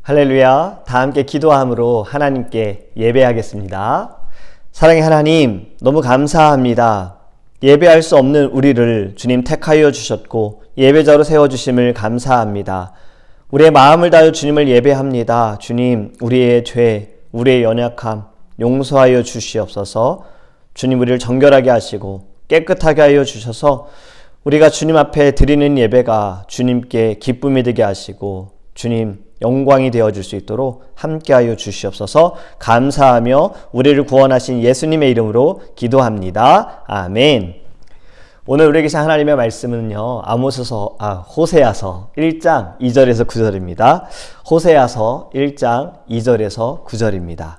할렐루야. 다 함께 기도함으로 하나님께 예배하겠습니다. 사랑의 하나님, 너무 감사합니다. 예배할 수 없는 우리를 주님 택하여 주셨고 예배자로 세워주심을 감사합니다. 우리의 마음을 다하여 주님을 예배합니다. 주님, 우리의 죄, 우리의 연약함 용서하여 주시옵소서. 주님, 우리를 정결하게 하시고 깨끗하게 하여 주셔서 우리가 주님 앞에 드리는 예배가 주님께 기쁨이 되게 하시고 주님 영광이 되어줄 수 있도록 함께하여 주시옵소서. 감사하며 우리를 구원하신 예수님의 이름으로 기도합니다. 아멘. 오늘 우리에게 주신 하나님의 말씀은요, 호세아서 1장 2절에서 9절입니다. 호세아서 1장 2절에서 9절입니다.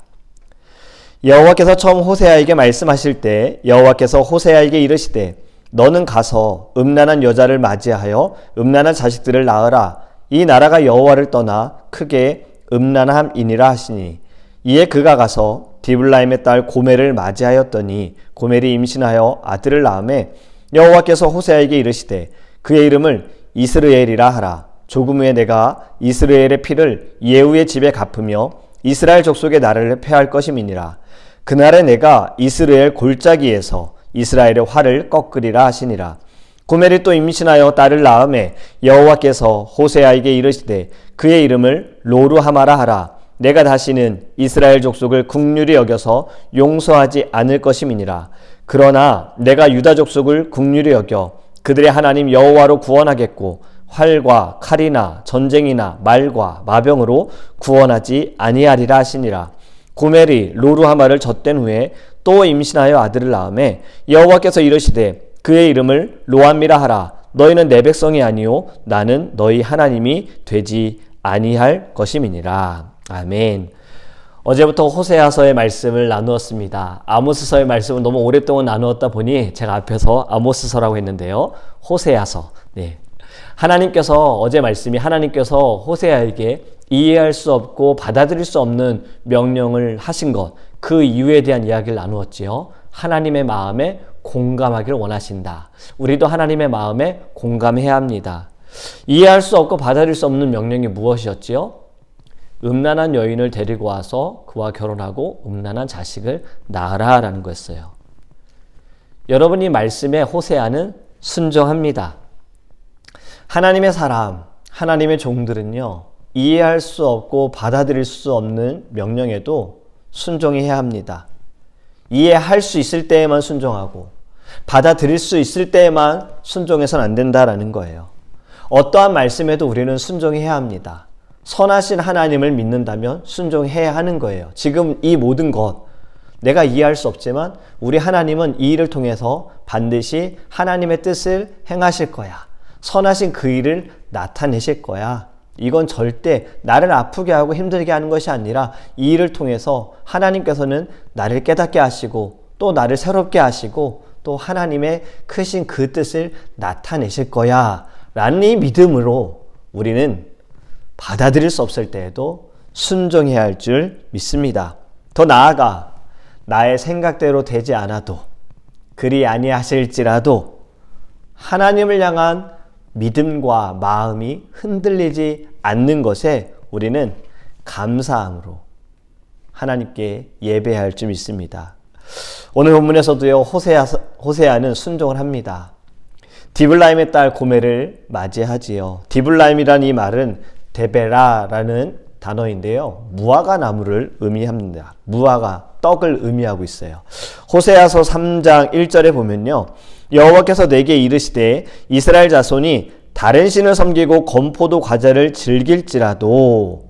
여호와께서 처음 호세아에게 말씀하실 때 여호와께서 호세아에게 이르시되 너는 가서 음란한 여자를 맞이하여 음란한 자식들을 낳으라. 이 나라가 여호와를 떠나 크게 음란함이니라 하시니, 이에 그가 가서 디블라임의 딸 고멜을 맞이하였더니 고멜이 임신하여 아들을 낳음에 여호와께서 호세아에게 이르시되 그의 이름을 이스르엘이라 하라. 조금 후에 내가 이스라엘의 피를 예후의 집에 갚으며 이스라엘 족속의 나라를 패할 것임이니라. 그날에 내가 이스라엘 골짜기에서 이스라엘의 활을 꺾으리라 하시니라. 고멜이 또 임신하여 딸을 낳음에 여호와께서 호세아에게 이르시되 그의 이름을 로루하마라 하라. 내가 다시는 이스라엘 족속을 긍휼히 여겨서 용서하지 않을 것임이니라. 그러나 내가 유다 족속을 긍휼히 여겨 그들의 하나님 여호와로 구원하겠고 활과 칼이나 전쟁이나 말과 마병으로 구원하지 아니하리라 하시니라. 고멜이 로루하마를 젖된 후에 또 임신하여 아들을 낳음에 여호와께서 이르시되 그의 이름을 로암미라 하라. 너희는 내 백성이 아니요 나는 너희 하나님이 되지 아니할 것임이니라. 아멘. 어제부터 호세아서의 말씀을 나누었습니다. 아모스서의 말씀은 너무 오랫동안 나누었다 보니 제가 앞에서 아모스서라고 했는데요. 호세아서. 하나님께서 어제 말씀이 하나님께서 호세아에게 이해할 수 없고 받아들일 수 없는 명령을 하신 것, 그 이유에 대한 이야기를 나누었지요. 하나님의 마음에 공감하기를 원하신다. 우리도 하나님의 마음에 공감해야 합니다. 이해할 수 없고 받아들일 수 없는 명령이 무엇이었지요? 음란한 여인을 데리고 와서 그와 결혼하고 음란한 자식을 낳으라 라는 거였어요. 여러분, 이 말씀에 호세아는 순종합니다. 하나님의 사람, 하나님의 종들은요, 이해할 수 없고 받아들일 수 없는 명령에도 순종해야 합니다. 이해할 수 있을 때에만 순종하고 받아들일 수 있을 때에만 순종해서는 안 된다라는 거예요. 어떠한 말씀에도 우리는 순종해야 합니다. 선하신 하나님을 믿는다면 순종해야 하는 거예요. 지금 이 모든 것 내가 이해할 수 없지만 우리 하나님은 이 일을 통해서 반드시 하나님의 뜻을 행하실 거야. 선하신 그 일을 나타내실 거야. 이건 절대 나를 아프게 하고 힘들게 하는 것이 아니라 이 일을 통해서 하나님께서는 나를 깨닫게 하시고 또 나를 새롭게 하시고 또 하나님의 크신 그 뜻을 나타내실 거야 라는 이 믿음으로 우리는 받아들일 수 없을 때에도 순종해야 할 줄 믿습니다. 더 나아가 나의 생각대로 되지 않아도 그리 아니하실지라도 하나님을 향한 믿음과 마음이 흔들리지 않는 것에 우리는 감사함으로 하나님께 예배해야 할 줄 믿습니다. 오늘 본문에서도요, 호세아는 순종을 합니다. 디블라임의 딸 고멜을 맞이하지요. 디블라임이란 이 말은 데베라라는 단어인데요, 무화과 나무를 의미합니다. 무화과, 떡을 의미하고 있어요. 호세아서 3장 1절에 보면요, 여호와께서 내게 이르시되 이스라엘 자손이 다른 신을 섬기고 건포도 과자를 즐길지라도,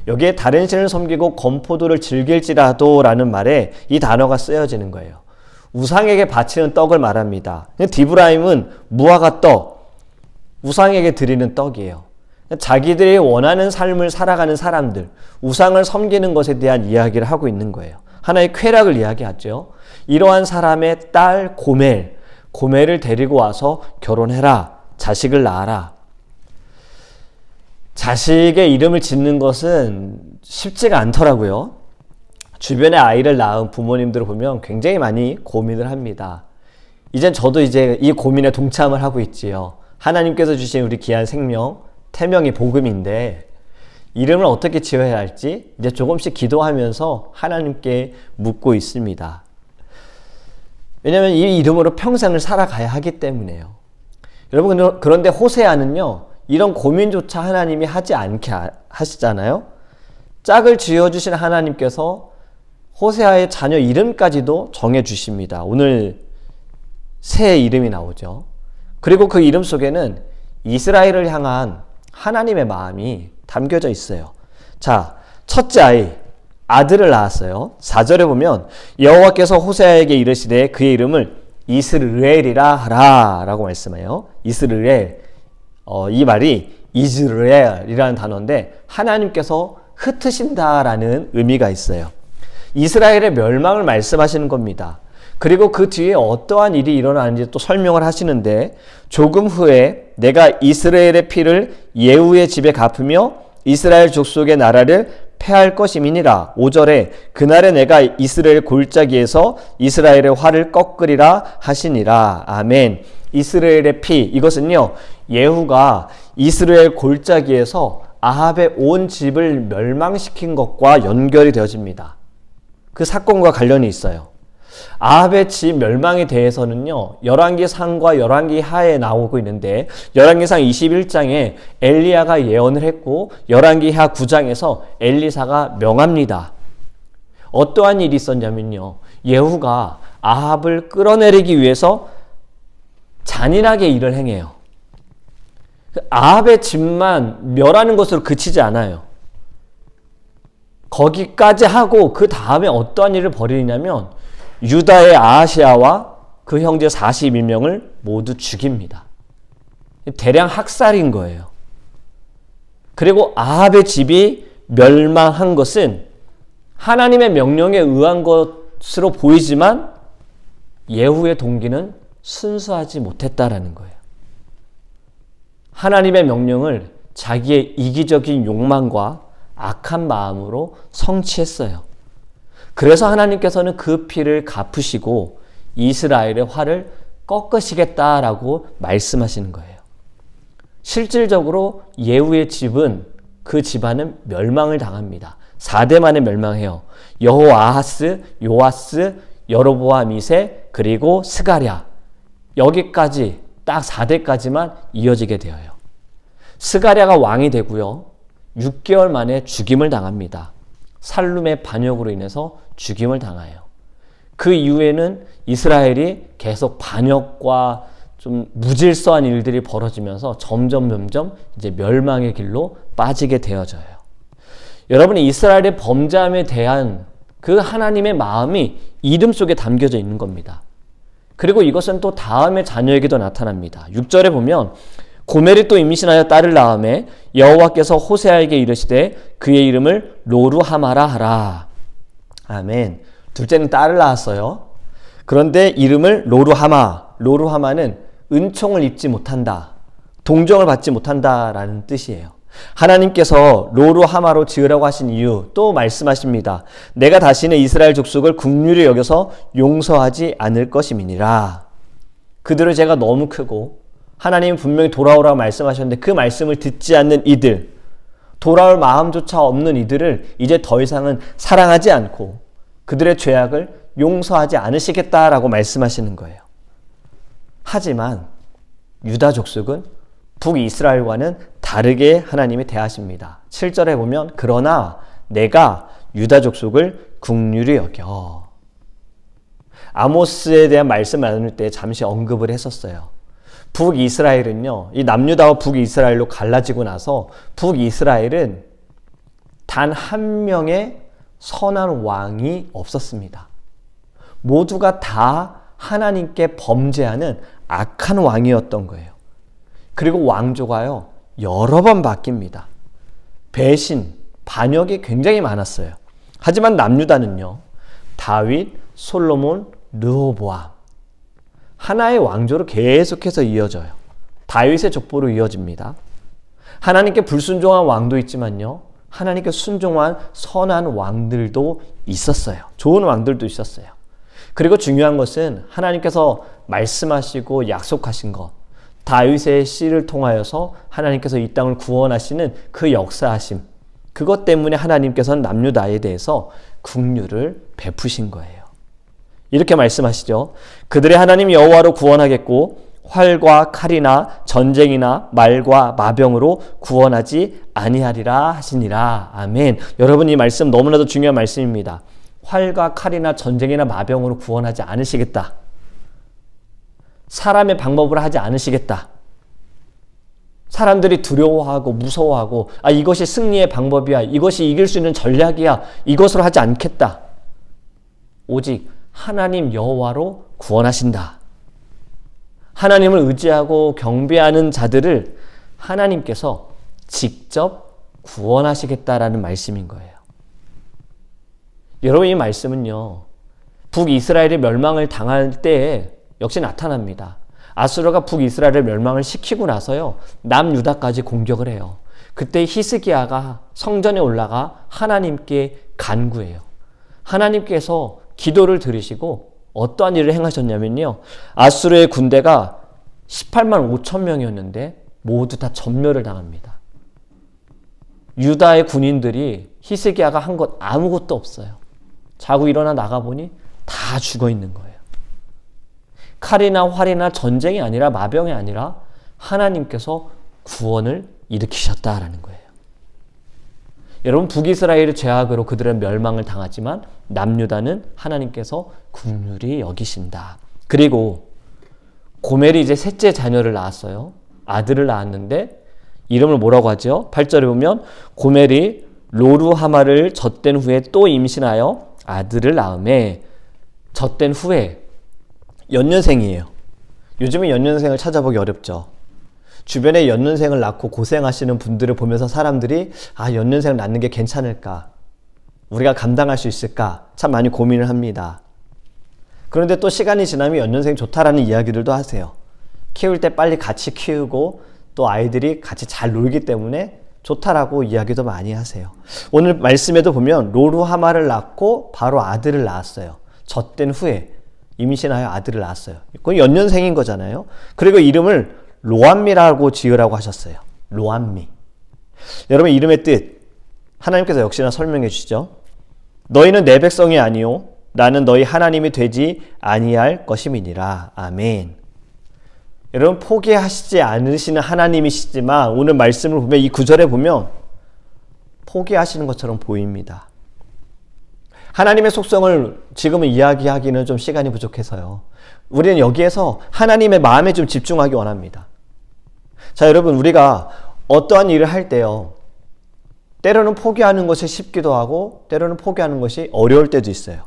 여기에 다른 신을 섬기고 건포도를 즐길지라도 라는 말에 이 단어가 쓰여지는 거예요. 우상에게 바치는 떡을 말합니다. 디브라임은 무화과 떡, 우상에게 드리는 떡이에요. 자기들이 원하는 삶을 살아가는 사람들, 우상을 섬기는 것에 대한 이야기를 하고 있는 거예요. 하나의 쾌락을 이야기하죠. 이러한 사람의 딸 고멜을 데리고 와서 결혼해라. 자식을 낳아라. 자식의 이름을 짓는 것은 쉽지가 않더라고요. 주변에 아이를 낳은 부모님들을 보면 굉장히 많이 고민을 합니다. 이젠 저도 이제 이 고민에 동참을 하고 있지요. 하나님께서 주신 우리 귀한 생명, 태명이 복음인데 이름을 어떻게 지어야 할지 이제 조금씩 기도하면서 하나님께 묻고 있습니다. 왜냐하면 이 이름으로 평생을 살아가야 하기 때문에요. 여러분, 그런데 호세아는요, 이런 고민조차 하나님이 하지 않게 하시잖아요. 짝을 지어주신 하나님께서 호세아의 자녀 이름까지도 정해주십니다. 오늘 새 이름이 나오죠. 그리고 그 이름 속에는 이스라엘을 향한 하나님의 마음이 담겨져 있어요. 자, 첫째 아이, 아들을 낳았어요. 4절에 보면 여호와께서 호세아에게 이르시되 그의 이름을 이스르엘이라 하라 라고 말씀해요. 이스르엘, 이 말이 이스라엘이라는 단어인데 하나님께서 흩으신다라는 의미가 있어요. 이스라엘의 멸망을 말씀하시는 겁니다. 그리고 그 뒤에 어떠한 일이 일어나는지 또 설명을 하시는데 조금 후에 내가 이스라엘의 피를 예후의 집에 갚으며 이스라엘 족속의 나라를 패할 것임이니라. 5절에 그날에 내가 이스라엘 골짜기에서 이스라엘의 활을 꺾으리라 하시니라. 아멘. 이스라엘의 피, 이것은요, 예후가 이스라엘 골짜기에서 아합의 온 집을 멸망시킨 것과 연결이 되어집니다. 그 사건과 관련이 있어요. 아합의 집 멸망에 대해서는요, 열왕기상과 열왕기하에 나오고 있는데 열왕기상 21장에 엘리야가 예언을 했고 열왕기하 9장에서 엘리사가 명합니다. 어떠한 일이 있었냐면요, 예후가 아합을 끌어내리기 위해서 잔인하게 일을 행해요. 아합의 집만 멸하는 것으로 그치지 않아요. 거기까지 하고 그 다음에 어떠한 일을 벌이냐면 유다의 아하시아와 그 형제 41명을 모두 죽입니다. 대량 학살인 거예요. 그리고 아합의 집이 멸망한 것은 하나님의 명령에 의한 것으로 보이지만 예후의 동기는 순수하지 못했다라는 거예요. 하나님의 명령을 자기의 이기적인 욕망과 악한 마음으로 성취했어요. 그래서 하나님께서는 그 피를 갚으시고 이스라엘의 활을 꺾으시겠다라고 말씀하시는 거예요. 실질적으로 예후의 집은, 그 집안은 멸망을 당합니다. 4대 만에 멸망해요. 여호아하스, 요아스, 여로보암 2세, 그리고 스가랴. 여기까지 딱 4대까지만 이어지게 되어요. 스가랴가 왕이 되고요. 6개월 만에 죽임을 당합니다. 살룸의 반역으로 인해서 죽임을 당해요. 그 이후에는 이스라엘이 계속 반역과 좀 무질서한 일들이 벌어지면서 점점 이제 멸망의 길로 빠지게 되어져요. 여러분이 이스라엘의 범죄함에 대한 그 하나님의 마음이 이름 속에 담겨져 있는 겁니다. 그리고 이것은 또 다음의 자녀에게도 나타납니다. 6절에 보면 고멜이 또 임신하여 딸을 낳음에 여호와께서 호세아에게 이르시되 그의 이름을 로루하마라 하라. 아멘. 둘째는 딸을 낳았어요. 그런데 이름을 로루하마. 로루하마는 은총을 입지 못한다, 동정을 받지 못한다라는 뜻이에요. 하나님께서 로루하마로 지으라고 하신 이유 또 말씀하십니다. 내가 다시는 이스라엘 족속을 긍휼히 여겨서 용서하지 않을 것임이니라. 그들의 죄가 너무 크고 하나님은 분명히 돌아오라고 말씀하셨는데 그 말씀을 듣지 않는 이들, 돌아올 마음조차 없는 이들을 이제 더 이상은 사랑하지 않고 그들의 죄악을 용서하지 않으시겠다라고 말씀하시는 거예요. 하지만 유다 족속은 북이스라엘과는 다르게 하나님이 대하십니다. 7절에 보면 그러나 내가 유다 족속을 긍휼히 여겨. 아모스에 대한 말씀 나눌 때 잠시 언급을 했었어요. 북이스라엘은요, 이 남유다와 북이스라엘로 갈라지고 나서 북이스라엘은 단 한 명의 선한 왕이 없었습니다. 모두가 다 하나님께 범죄하는 악한 왕이었던 거예요. 그리고 왕조가요, 여러 번 바뀝니다. 배신, 반역이 굉장히 많았어요. 하지만 남유다는요, 다윗, 솔로몬, 르호보암, 하나의 왕조로 계속해서 이어져요. 다윗의 족보로 이어집니다. 하나님께 불순종한 왕도 있지만요, 하나님께 순종한 선한 왕들도 있었어요. 좋은 왕들도 있었어요. 그리고 중요한 것은 하나님께서 말씀하시고 약속하신 것, 다윗의 씨를 통하여서 하나님께서 이 땅을 구원하시는 그 역사하심, 그것 때문에 하나님께서는 남유다에 대해서 긍휼을 베푸신 거예요. 이렇게 말씀하시죠. 그들의 하나님 여호와로 구원하겠고 활과 칼이나 전쟁이나 말과 마병으로 구원하지 아니하리라 하시니라. 아멘. 여러분, 이 말씀 너무나도 중요한 말씀입니다. 활과 칼이나 전쟁이나 마병으로 구원하지 않으시겠다. 사람의 방법으로 하지 않으시겠다. 사람들이 두려워하고 무서워하고 이것이 승리의 방법이야. 이것이 이길 수 있는 전략이야. 이것으로 하지 않겠다. 오직 하나님 여호와로 구원하신다. 하나님을 의지하고 경배하는 자들을 하나님께서 직접 구원하시겠다라는 말씀인 거예요. 여러분, 이 말씀은요, 북이스라엘이 멸망을 당할 때에 역시 나타납니다. 아수르가 북이스라엘을 멸망을 시키고 나서요, 남유다까지 공격을 해요. 그때 히스기야가 성전에 올라가 하나님께 간구해요. 하나님께서 기도를 들으시고 어떠한 일을 행하셨냐면요, 아수르의 군대가 18만 5천 명이었는데 모두 다 전멸을 당합니다. 유다의 군인들이 히스기야가 한 것 아무것도 없어요. 자고 일어나 나가보니 다 죽어 있는 거예요. 칼이나 활이나 전쟁이 아니라 마병이 아니라 하나님께서 구원을 일으키셨다라는 거예요. 여러분, 북이스라엘의 죄악으로 그들은 멸망을 당하지만 남유다는 하나님께서 긍휼히 여기신다. 그리고 고멜이 이제 셋째 자녀를 낳았어요. 아들을 낳았는데 이름을 뭐라고 하죠? 8절에 보면 고멜이 로루하마를 젖된 후에 또 임신하여 아들을 낳음에, 젖된 후에 연년생이에요. 요즘은 연년생을 찾아보기 어렵죠. 주변에 연년생을 낳고 고생하시는 분들을 보면서 사람들이 연년생을 낳는 게 괜찮을까? 우리가 감당할 수 있을까? 참 많이 고민을 합니다. 그런데 또 시간이 지나면 연년생 좋다라는 이야기들도 하세요. 키울 때 빨리 같이 키우고 또 아이들이 같이 잘 놀기 때문에 좋다라고 이야기도 많이 하세요. 오늘 말씀에도 보면 로루하마를 낳고 바로 아들을 낳았어요. 젖된 후에 임신하여 아들을 낳았어요. 그건 연년생인 거잖아요. 그리고 이름을 로암미라고 지으라고 하셨어요. 로암미. 여러분, 이름의 뜻 하나님께서 역시나 설명해 주시죠. 너희는 내 백성이 아니요 나는 너희 하나님이 되지 아니할 것임이니라. 아멘. 여러분, 포기하시지 않으시는 하나님이시지만 오늘 말씀을 보면 이 구절에 보면 포기하시는 것처럼 보입니다. 하나님의 속성을 지금은 이야기하기는 좀 시간이 부족해서요. 우리는 여기에서 하나님의 마음에 좀 집중하기 원합니다. 자, 여러분, 우리가 어떠한 일을 할 때요, 때로는 포기하는 것이 쉽기도 하고 때로는 포기하는 것이 어려울 때도 있어요.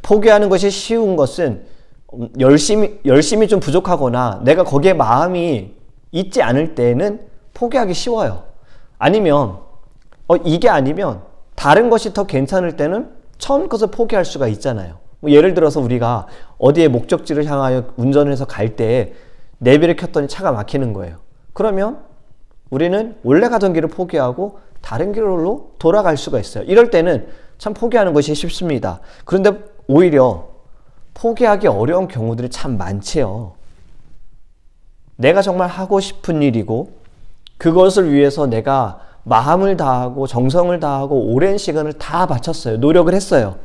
포기하는 것이 쉬운 것은 열심이 좀 부족하거나 내가 거기에 마음이 있지 않을 때는 포기하기 쉬워요. 아니면 이게 아니면 다른 것이 더 괜찮을 때는 처음 것을 포기할 수가 있잖아요. 예를 들어서 우리가 어디에 목적지를 향하여 운전을 해서 갈 때 내비를 켰더니 차가 막히는 거예요. 그러면 우리는 원래 가던 길을 포기하고 다른 길로 돌아갈 수가 있어요. 이럴 때는 참 포기하는 것이 쉽습니다. 그런데 오히려 포기하기 어려운 경우들이 참 많지요. 내가 정말 하고 싶은 일이고 그것을 위해서 내가 마음을 다하고 정성을 다하고 오랜 시간을 다 바쳤어요. 노력을 했어요.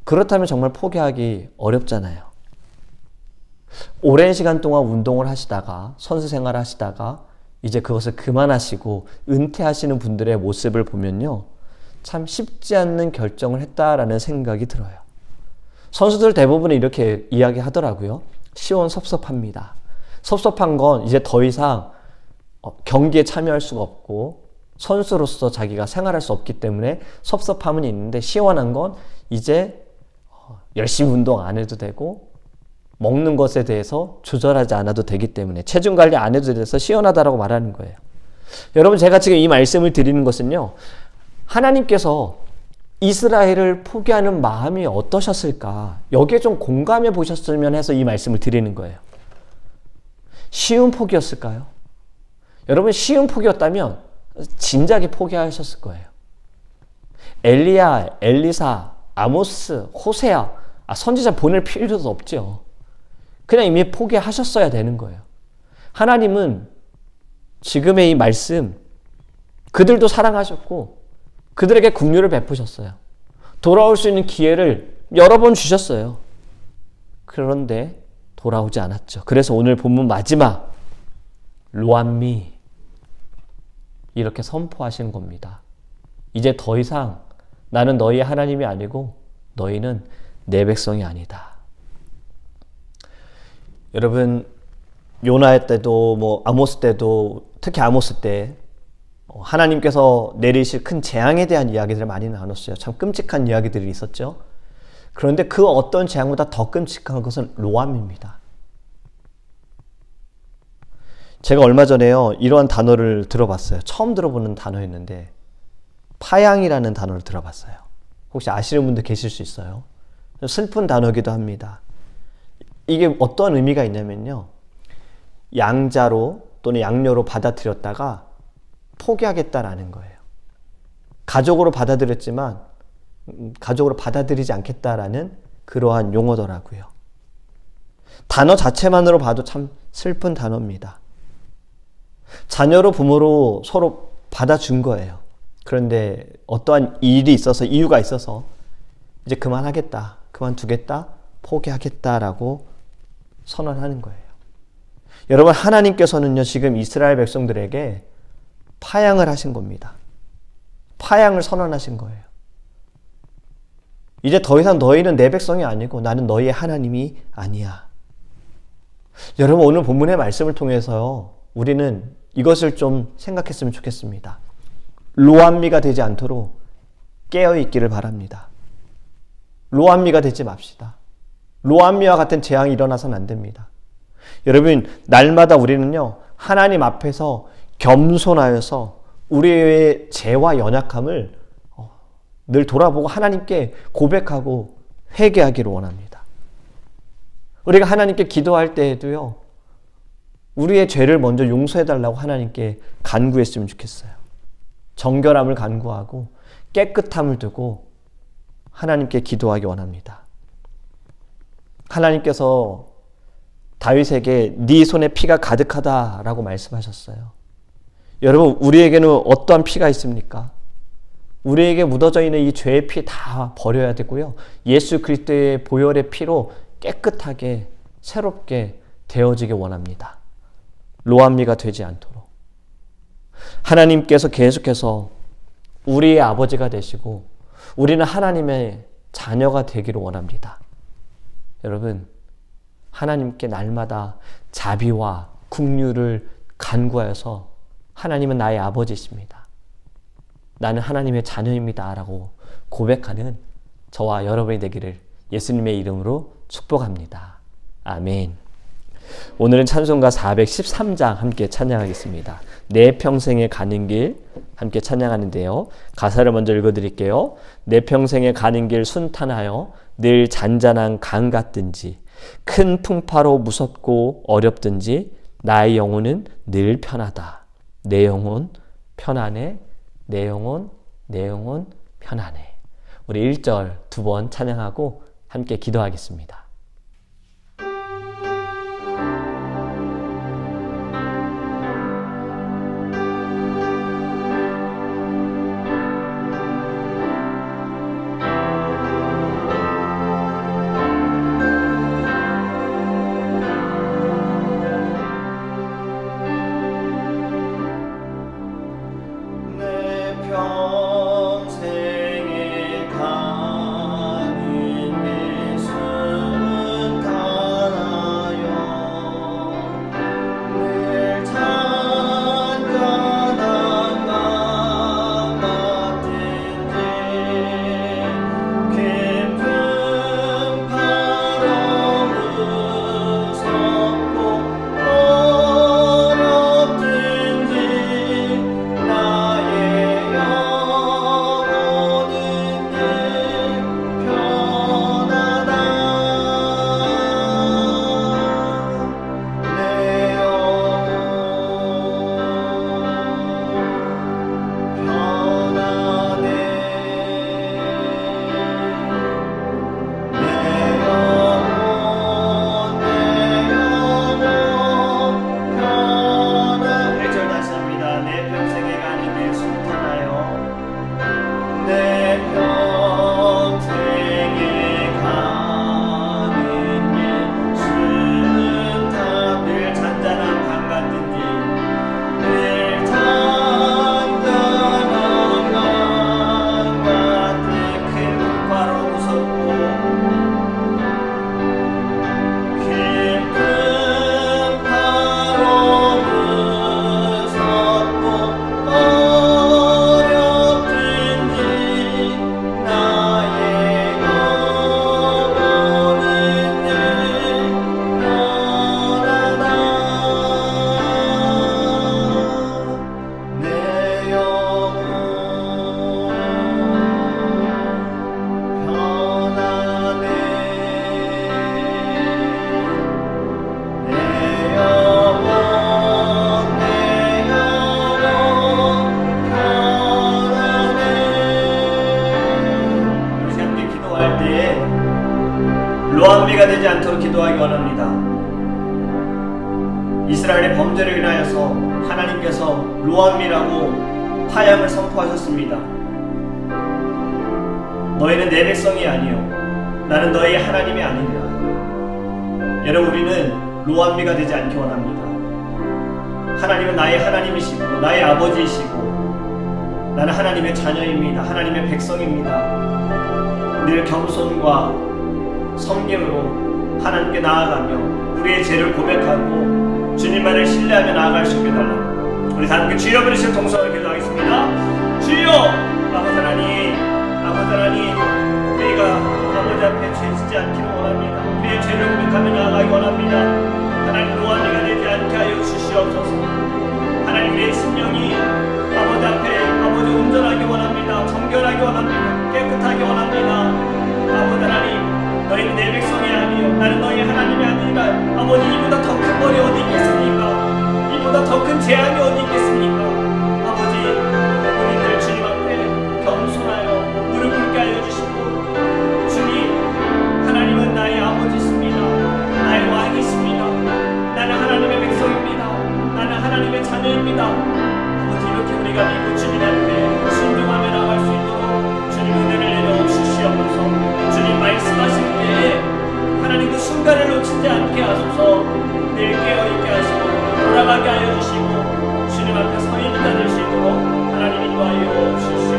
그렇다면 정말 포기하기 어렵잖아요. 오랜 시간 동안 운동을 하시다가 선수 생활을 하시다가 이제 그것을 그만하시고 은퇴하시는 분들의 모습을 보면요, 참 쉽지 않는 결정을 했다라는 생각이 들어요. 선수들 대부분은 이렇게 이야기하더라고요. 시원섭섭합니다. 섭섭한 건 이제 더 이상 경기에 참여할 수가 없고 선수로서 자기가 생활할 수 없기 때문에 섭섭함은 있는데, 시원한 건 이제 열심히 운동 안 해도 되고 먹는 것에 대해서 조절하지 않아도 되기 때문에, 체중 관리 안 해도 돼서 시원하다라고 말하는 거예요. 여러분, 제가 지금 이 말씀을 드리는 것은요, 하나님께서 이스라엘을 포기하는 마음이 어떠셨을까, 여기에 좀 공감해 보셨으면 해서 이 말씀을 드리는 거예요. 쉬운 포기였을까요? 여러분, 쉬운 포기였다면 진작에 포기하셨을 거예요. 엘리야, 엘리사, 아모스, 호세아, 선지자 보낼 필요도 없죠. 그냥 이미 포기하셨어야 되는 거예요. 하나님은 지금의 이 말씀, 그들도 사랑하셨고 그들에게 긍휼을 베푸셨어요. 돌아올 수 있는 기회를 여러 번 주셨어요. 그런데 돌아오지 않았죠. 그래서 오늘 본문 마지막 로암미 이렇게 선포하시는 겁니다. 이제 더 이상 나는 너희의 하나님이 아니고 너희는 내 백성이 아니다. 여러분, 요나 때도 아모스 때도, 특히 아모스 때 하나님께서 내리실 큰 재앙에 대한 이야기들을 많이 나눴어요. 참 끔찍한 이야기들이 있었죠. 그런데 그 어떤 재앙보다 더 끔찍한 것은 로암입니다. 제가 얼마 전에요, 이러한 단어를 들어봤어요. 처음 들어보는 단어였는데 파양이라는 단어를 들어봤어요. 혹시 아시는 분들 계실 수 있어요? 슬픈 단어이기도 합니다. 이게 어떤 의미가 있냐면요, 양자로 또는 양녀로 받아들였다가 포기하겠다라는 거예요. 가족으로 받아들였지만 가족으로 받아들이지 않겠다라는 그러한 용어더라고요. 단어 자체만으로 봐도 참 슬픈 단어입니다. 자녀로 부모로 서로 받아준 거예요. 그런데 어떠한 일이 있어서, 이유가 있어서 이제 그만하겠다, 그만두겠다, 포기하겠다라고 선언하는 거예요. 여러분, 하나님께서는요, 지금 이스라엘 백성들에게 파양을 하신 겁니다. 파양을 선언하신 거예요. 이제 더 이상 너희는 내 백성이 아니고 나는 너희의 하나님이 아니야. 여러분, 오늘 본문의 말씀을 통해서요, 우리는 이것을 좀 생각했으면 좋겠습니다. 로암미가 되지 않도록 깨어있기를 바랍니다. 로암미가 되지 맙시다. 로암미와 같은 재앙이 일어나서는 안 됩니다. 여러분, 날마다 우리는요, 하나님 앞에서 겸손하여서 우리의 죄와 연약함을 늘 돌아보고 하나님께 고백하고 회개하기를 원합니다. 우리가 하나님께 기도할 때에도요, 우리의 죄를 먼저 용서해달라고 하나님께 간구했으면 좋겠어요. 정결함을 간구하고 깨끗함을 두고 하나님께 기도하기 원합니다. 하나님께서 다윗에게 네 손에 피가 가득하다라고 말씀하셨어요. 여러분, 우리에게는 어떠한 피가 있습니까? 우리에게 묻어져 있는 이 죄의 피 다 버려야 되고요, 예수 그리스도의 보혈의 피로 깨끗하게 새롭게 되어지길 원합니다. 로암미가 되지 않도록 하나님께서 계속해서 우리의 아버지가 되시고 우리는 하나님의 자녀가 되기를 원합니다. 여러분, 하나님께 날마다 자비와 긍휼을 간구하여서 하나님은 나의 아버지십니다, 나는 하나님의 자녀입니다 라고 고백하는 저와 여러분이 되기를 예수님의 이름으로 축복합니다. 아멘. 오늘은 찬송가 413장 함께 찬양하겠습니다. 내 평생에 가는 길 함께 찬양하는데요, 가사를 먼저 읽어드릴게요. 내 평생에 가는 길 순탄하여 늘 잔잔한 강 같든지 큰 풍파로 무섭고 어렵든지 나의 영혼은 늘 편하다. 내 영혼 편안해, 내 영혼 편안해. 우리 1절 두 번 찬양하고 함께 기도하겠습니다. 평생에 가는 길 로암미가 되지 않도록 기도하기 원합니다. 이스라엘의 범죄를 인하여서 하나님께서 로암미라고 파양을 선포하셨습니다. 너희는 내 백성이 아니요 나는 너희 하나님이 아니니라. 여러분, 우리는 로암미가 되지 않기 원합니다. 하나님은 나의 하나님이시고 나의 아버지이시고 나는 하나님의 자녀입니다. 하나님의 백성입니다. 늘 겸손과 섬김으로 하나님께 나아가며 우리의 죄를 고백하고 주님만을 신뢰하며 나아갈 수 있게 달라고 우리 다 함께 주여 부르시는 동성을 기도하겠습니다. 주여! 아버지 하나님, 아버지 하나님, 우리가 아버지 앞에 죄 짓지 않기를 원합니다. 우리의 죄를 고백하며 나아가기 원합니다. 하나님, 로암미가 되지 않게 하여 주시옵소서. 하나님, 우리의 심령이 아버지 앞에 아버지 온전하기 원합니다. 정결하기 원합니다. 깨끗하기 원합니다. 아버지 하나님, 너희는 내 백성이 아니요 나는 너희 하나님이 아니라. 아버지, 이보다 더 큰 벌이 어디 있겠습니까? 이보다 더 큰 재앙이 어디 있겠습니까? 아버지, 우리들 주님 앞에 겸손하여 무릎 꿇게 하여 주시고, 주님, 하나님은 나의 아버지십니다. 나의 왕이십니다. 나는 하나님의 백성입니다. 나는 하나님의 자녀입니다. 아버지, 이렇게 우리가 믿고 주님 앞에 순종하며 나갈 수 있도록 주님 은혜를 내려 주시옵소서. 주님 말씀하실 때에 하나님 그 순간을 놓치지 않게 하소서. 늘 깨어있게 하시고 돌아가게 하여 주시고 주님 앞에 서 있는 자 될 수 있도록 하나님 인도하여 주시옵소서.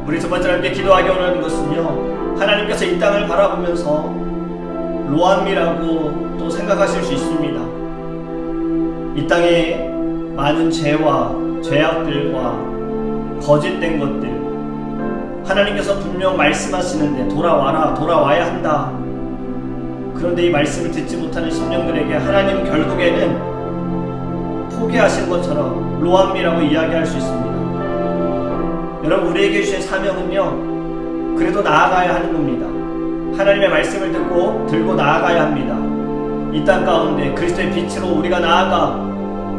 우리 두 번째로 함께 기도하기 원하는 것은요, 하나님께서 이 땅을 바라보면서 로암미라고 또 생각하실 수 있습니다. 이 땅에 많은 죄와 죄악들과 거짓된 것들, 하나님께서 분명 말씀하시는데 돌아와라, 돌아와야 한다. 그런데 이 말씀을 듣지 못하는 심령들에게 하나님은 결국에는 포기하신 것처럼 로암미라고 이야기할 수 있습니다. 여러분, 우리에게 주신 사명은요, 그래도 나아가야 하는 겁니다. 하나님의 말씀을 들고 나아가야 합니다. 이 땅 가운데 그리스도의 빛으로 우리가 나아가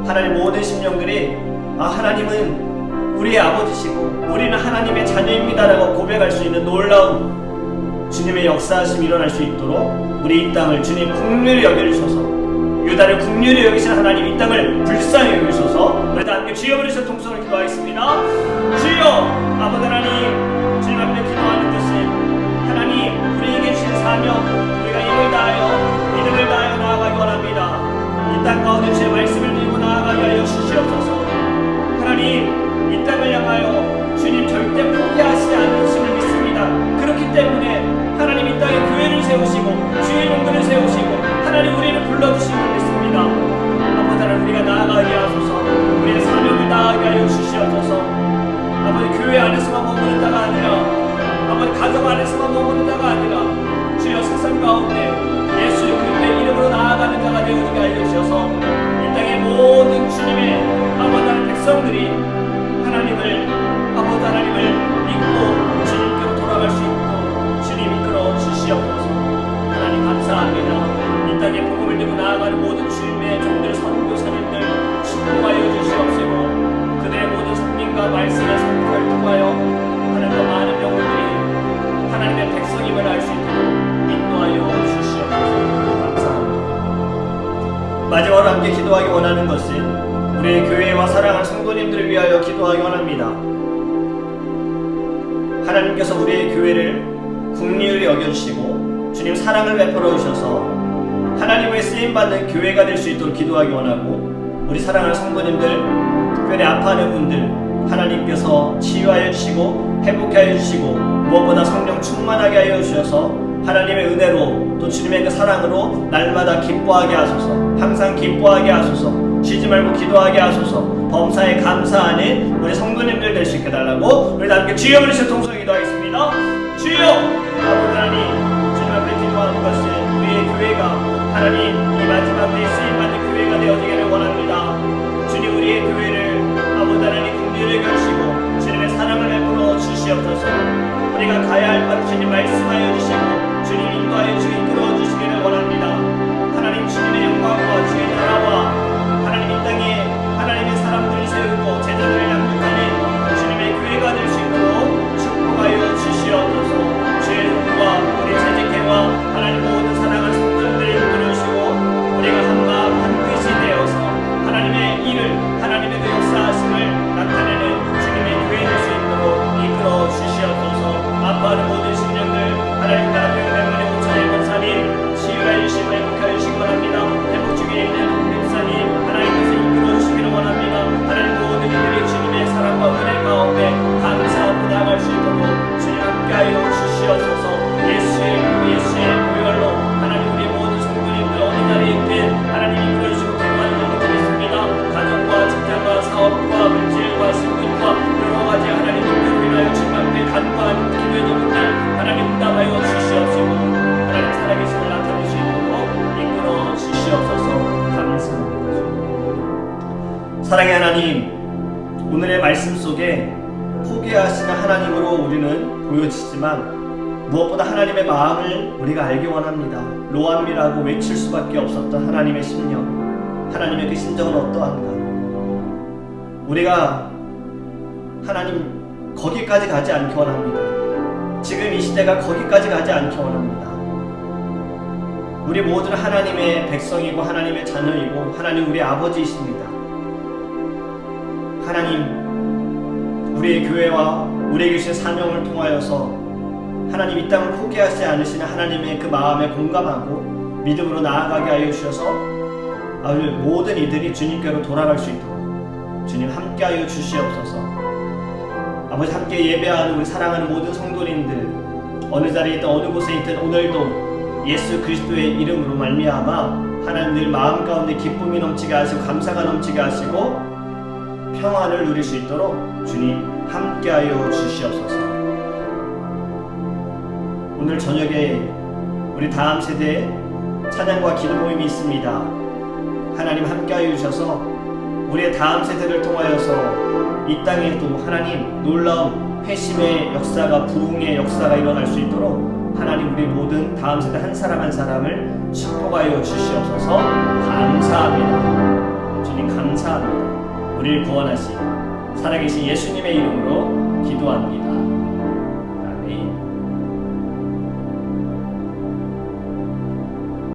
하나님 모든 심령들이 하나님은 우리의 아버지시고 우리는 하나님의 자녀입니다라고 고백할 수 있는 놀라운 주님의 역사하심이 일어날 수 있도록 우리 이 땅을 주님 긍휼히 여겨주셔서, 유다를 긍휼히 여기신 하나님 이 땅을 불쌍히 여기셔서 우리 다 함께 주여 부르시는 통성을 기도하겠습니다. 주여! 아버지 하나님, 주님 앞에 기도하는 것은 하나님 우리에게 주신 사명, 우리가 힘을 다하여 믿음을 다하여 나아가기 원합니다. 이 땅 가운데 주의 말씀을 들고 나아가게 하여 주시옵소서. 하나님, 이 땅을 향하여 주님 절대 포기하시지 않으심을 믿습니다. 그렇기 때문에 하나님 이 땅에 교회를 세우시고 주의 용도를 세우시고 하나님 우리를 불러주심을 믿습니다. 아버지 하나님, 우리가 나아가게 하소서. 우리의 사명을 다하게 하여 주시옵소서. 아버지, 교회 안에서만 머무는 자가 아니라, 아버지 가정 안에서만 머무는 자가 아니라, 주여 세상 가운데 예수의 그리스도의 이름으로 나아가는 자가 되어지게 하여 주셔서 이 땅의 모든 주님의 아버지 하나님 백성들이 하나님을, 아버지 하나님을 믿고 주님께로 돌아갈 수 있도록 주님 이끌어 주시옵소서. 하나님 감사합니다. 이 땅에 복음을 들고 나아가는 모든 주님의 종들, 선교사님들 축복하여 주시옵시고 그들의 모든 성민과 말씀의 선포를 통하여 하나님 더 많은 영혼들이 하나님의 백성임을 알 수 있도록 인도하여 주시옵소서. 감사합니다. 마지막으로 함께 기도하기 원하는 것은 우리의 교회와 사랑하는 성도님들을 위하여 기도하기 원합니다. 하나님께서 우리의 교회를 긍휼히 여겨주시고 주님 사랑을 베풀어 주셔서 하나님의 쓰임받는 교회가 될 수 있도록 기도하기 원하고, 우리 사랑하는 성도님들, 특별히 아파하는 분들 하나님께서 치유하여 주시고 회복하여 주시고 무엇보다 성령 충만하게 하여 주셔서 하나님의 은혜로 또 주님의 그 사랑으로 날마다 기뻐하게 하소서. 항상 기뻐하게 하소서. 쉬지 말고 기도하게 하소서. 범사에 감사하는 우리 성도님들 될 수 있게 달라고 우리 다 함께 주여 부르시는 통성에 기도하겠습니다. 주여! 아버지 하나님, 주님 앞에 기도하는 것은 우리의 교회가 하나님 이 마지막 때에 쓰임받는 교회가 되어지기를 원합니다. 주님, 우리의 교회를 아버지 하나님 긍휼히 여기시고 주님의 사랑을 베풀어 주시옵소서. 우리가 가야 할 바를 주님 말씀하여 주시고 주님 인도하여 주님 이끌어 주시기를 원합니다. 하나님, 주님의 영광과 주의 나라와 하나님 이 땅에 하나님의 사람들을 세우고 제자들을 양육하는 주님의 교회가 될 수 있도록 축복하여 주시옵소서. 주의 손과 속에 포기하시는 하나님으로 우리는 보여지지만 무엇보다 하나님의 마음을 우리가 알기 원합니다. 로암이라고 외칠 수밖에 없었던 하나님의 심령, 하나님의 그 심정은 어떠한가? 우리가 하나님 거기까지 가지 않기 원합니다. 지금 이 시대가 거기까지 가지 않기 원합니다. 우리 모두는 하나님의 백성이고 하나님의 자녀이고 하나님 우리 아버지이십니다. 하나님 우리의 교회와 우리에게 주신 사명을 통하여서 하나님 이 땅을 포기하지 않으시는 하나님의 그 마음에 공감하고 믿음으로 나아가게 하여 주셔서 모든 이들이 주님께로 돌아갈 수 있도록 주님 함께하여 주시옵소서. 아버지 함께 예배하는 우리 사랑하는 모든 성도님들 어느 자리에 있든 어느 곳에 있든 오늘도 예수 그리스도의 이름으로 말미암아 하나님 늘 마음 가운데 기쁨이 넘치게 하시고 감사가 넘치게 하시고 평안을 누릴 수 있도록 주님 함께하여 주시옵소서. 오늘 저녁에 우리 다음 세대에 찬양과 기도 모임이 있습니다. 하나님 함께하여 주셔서 우리의 다음 세대를 통하여서 이 땅에도 하나님 놀라운 회심의 역사가 부흥의 역사가 일어날 수 있도록 하나님 우리 모든 다음 세대 한 사람 한 사람을 축복하여 주시옵소서. 감사합니다. 주님 감사합니다. 우리를 구원하신 살아계신 예수님의 이름으로 기도합니다.